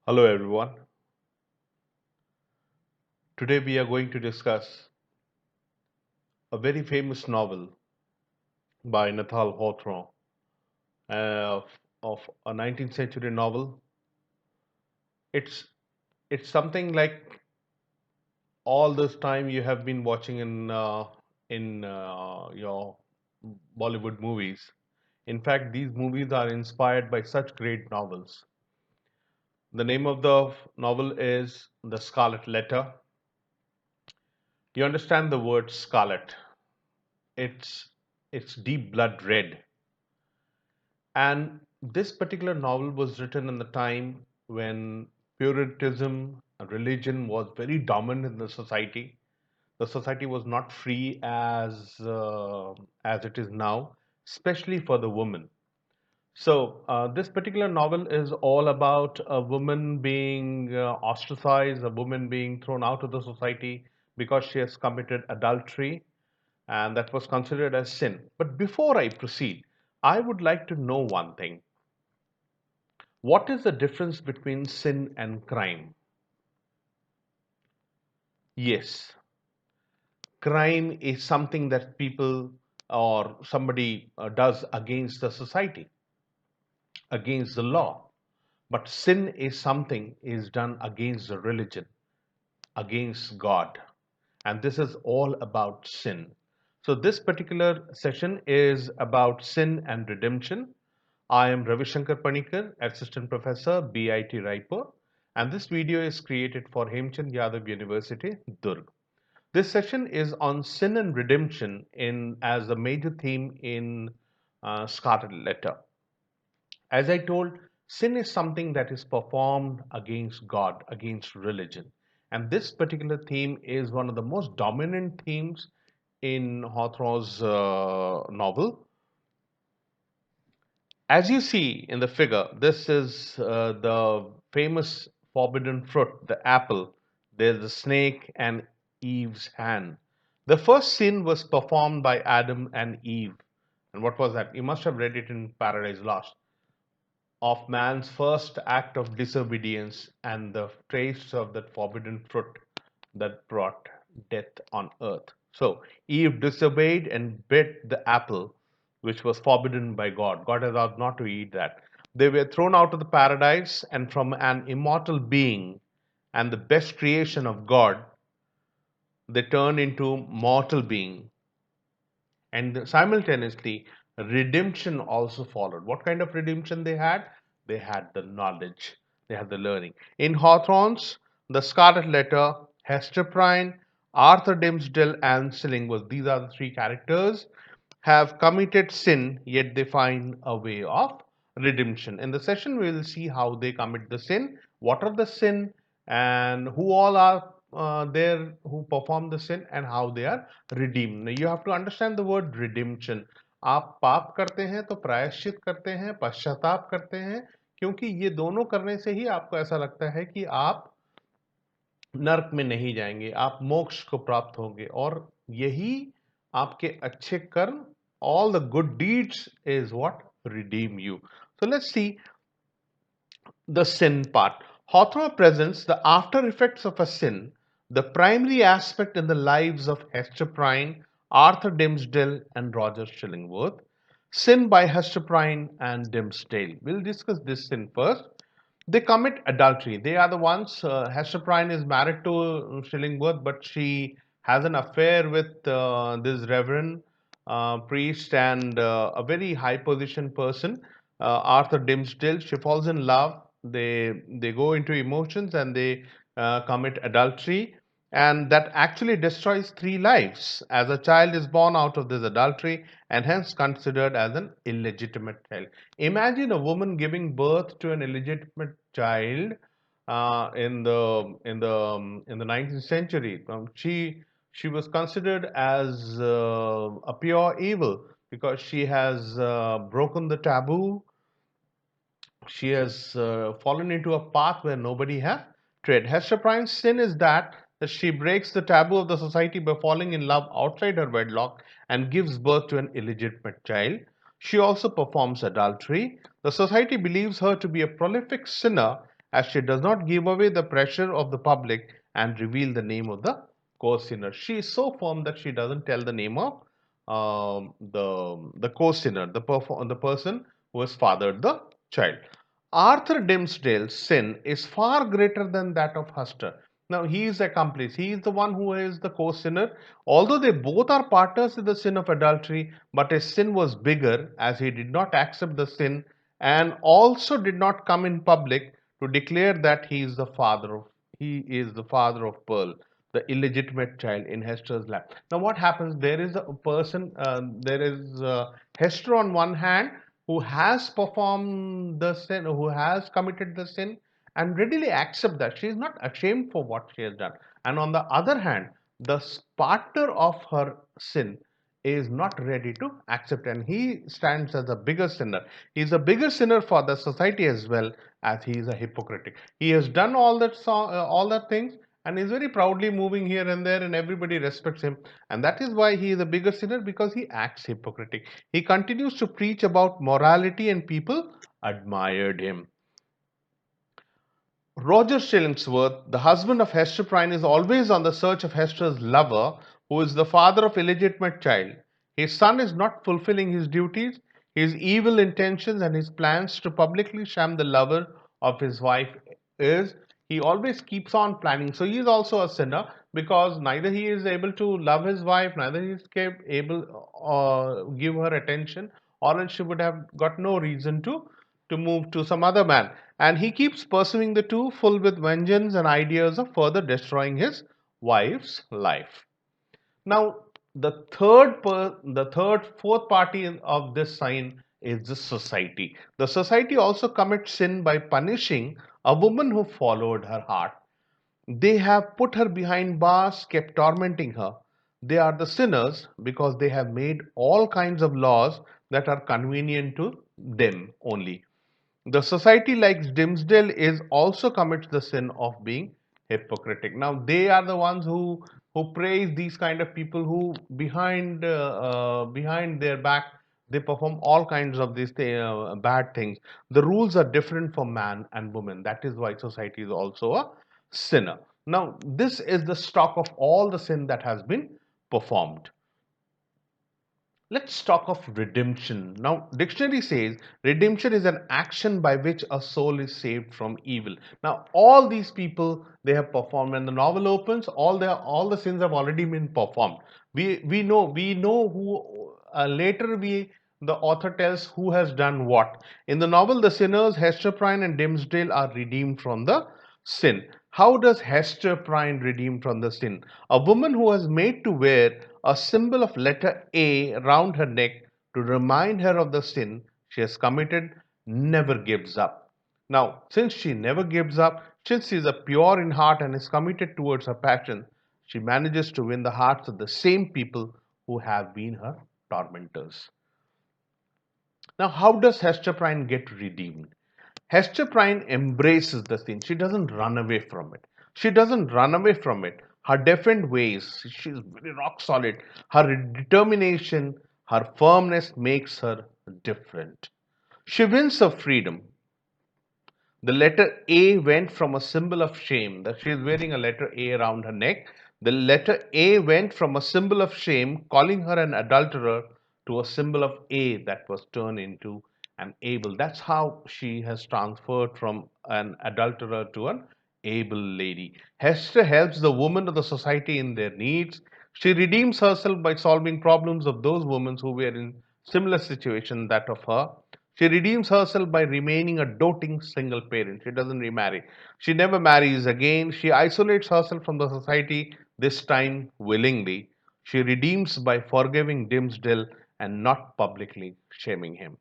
Hello everyone. Today we are going to discuss a very famous novel by Nathal Hawthorne uh, of a 19th century novel. It's it's something like all this time you have been watching in your Bollywood movies. In fact, these movies are inspired by such great novels. The name of the novel is The Scarlet Letter. You understand the word scarlet. It's deep blood red. And this particular novel was written in the time when Puritanism, religion was very dominant in the society. The society was not free as it is now, especially for the woman. So this particular novel is all about a woman being ostracized, a woman being thrown out of the society because she has committed adultery, and that was considered as sin. But before I proceed, I would like to know one thing. What is the difference between sin and crime? Yes, crime is something that people or somebody does against the society, against the law. But sin is something is done against the religion, against God. And this is all about sin. So this particular session is about sin and redemption. I am Ravi Shankar Panikar, Assistant Professor, BIT Raipur, and this video is created for Hemchand Yadav University, Durg. This session is on sin and redemption in as a major theme in Scarlet Letter. As I told, sin is something that is performed against God, against religion. And this particular theme is one of the most dominant themes in Hawthorne's novel. As you see in the figure, this is the famous forbidden fruit, the apple. There's the snake and Eve's hand. The first sin was performed by Adam and Eve. And what was that? You must have read it in Paradise Lost. Of man's first act of disobedience and the taste of that forbidden fruit that brought death on earth. So Eve disobeyed and bit the apple which was forbidden by God. God has asked not to eat that. They were thrown out of the paradise, and from an immortal being and the best creation of God, they turned into mortal being. And simultaneously, redemption also followed. What kind of redemption they had? They had the knowledge, they had the learning. In Hawthorne's The Scarlet Letter, Hester Prynne, Arthur Dimmesdale, and Sellingworth, these are the three characters, have committed sin, yet they find a way of redemption. In the session, we will see how they commit the sin, what are the sin, and who all are there who perform the sin, and how they are redeemed. Now, you have to understand the word redemption. आप पाप करते हैं तो प्रायश्चित करते हैं, पश्चाताप करते हैं, क्योंकि ये दोनों करने से ही आपको ऐसा लगता है कि आप नर्क में नहीं जाएंगे, आप मोक्ष को प्राप्त होंगे, और यही आपके अच्छे कर्म, all the good deeds is what redeem you. So let's see the sin part. Hawthorne presents the after effects of a sin, the primary aspect in the lives of Hester Prynne, Arthur Dimmesdale, and Roger Shillingworth. Sin by Hester Prynne and Dimmesdale. We'll discuss this sin first. They commit adultery. They are the ones. Hester Prynne is married to Shillingworth, but she has an affair with this reverend priest and a very high position person, Arthur Dimmesdale. She falls in love. They go into emotions and they commit adultery, and that actually destroys three lives, as a child is born out of this adultery and hence considered as an illegitimate child. Imagine a woman giving birth to an illegitimate child in the 19th century. She was considered as a pure evil because she has broken the taboo. She has fallen into a path where nobody has tread. Hester Prynne's sin is that she breaks the taboo of the society by falling in love outside her wedlock and gives birth to an illegitimate child. She also performs adultery. The society believes her to be a prolific sinner as she does not give away the pressure of the public and reveal the name of the co-sinner. She is so firm that she doesn't tell the name of the co-sinner, the person who has fathered the child. Arthur Dimmesdale's sin is far greater than that of Hester. Now, he is accomplice. He is the one who is the co-sinner. Although they both are partners in the sin of adultery, but his sin was bigger as he did not accept the sin and also did not come in public to declare that he is the father of Pearl, the illegitimate child in Hester's lap. Now, what happens? There is a person. There is Hester on one hand who has performed the sin, who has committed the sin, and readily accept that she is not ashamed for what she has done. And on the other hand, the partner of her sin is not ready to accept, and he stands as a bigger sinner. He is a bigger sinner for the society as well as he is a hypocrite. He has done all that things, and is very proudly moving here and there, and everybody respects him. And that is why he is a bigger sinner, because he acts hypocritic. He continues to preach about morality, and people admired him. Roger Shillingsworth, the husband of Hester Prynne, is always on the search of Hester's lover, who is the father of illegitimate child. His son is not fulfilling his duties, his evil intentions and his plans to publicly sham the lover of his wife is he always keeps on planning. So he is also a sinner, because neither he is able to love his wife, neither he is able give her attention, or else she would have got no reason to move to some other man. And he keeps pursuing the two, full with vengeance and ideas of further destroying his wife's life. Now, fourth party of this sign is the society. The society also commits sin by punishing a woman who followed her heart. They have put her behind bars, kept tormenting her. They are the sinners because they have made all kinds of laws that are convenient to them only. The society, like Dimsdale, is also commits the sin of being hypocritic. Now they are the ones who praise these kind of people who behind their back they perform all kinds of these bad things. The rules are different for man and woman. That is why society is also a sinner. Now this is the stock of all the sin that has been performed. Let's talk of redemption. Now, dictionary says redemption is an action by which a soul is saved from evil. Now, all these people they have performed. When the novel opens, all the sins have already been performed. We know who later we the author tells who has done what. In the novel, the sinners Hester Prynne and Dimmesdale are redeemed from the sin. How does Hester Prynne redeem from the sin? A woman who has made to wear a symbol of letter A round her neck to remind her of the sin she has committed never gives up. Now, since she never gives up, since she is a pure in heart and is committed towards her passion, she manages to win the hearts of the same people who have been her tormentors. Now, how does Hester Prynne get redeemed? Hester Prynne embraces the sin. She doesn't run away from it. She doesn't run away from it. Her different ways, she's very rock solid. Her determination, her firmness makes her different. She wins her freedom. The letter A went from a symbol of shame, that she is wearing a letter A around her neck. The letter A went from a symbol of shame, calling her an adulterer, to a symbol of A that was turned into an able. That's how she has transferred from an adulterer to an able lady. Hester helps the women of the society in their needs. She redeems herself by solving problems of those women who were in similar situation that of her. She redeems herself by remaining a doting single parent. She doesn't remarry. She never marries again. She isolates herself from the society, this time willingly. She redeems by forgiving Dimmesdale and not publicly shaming him.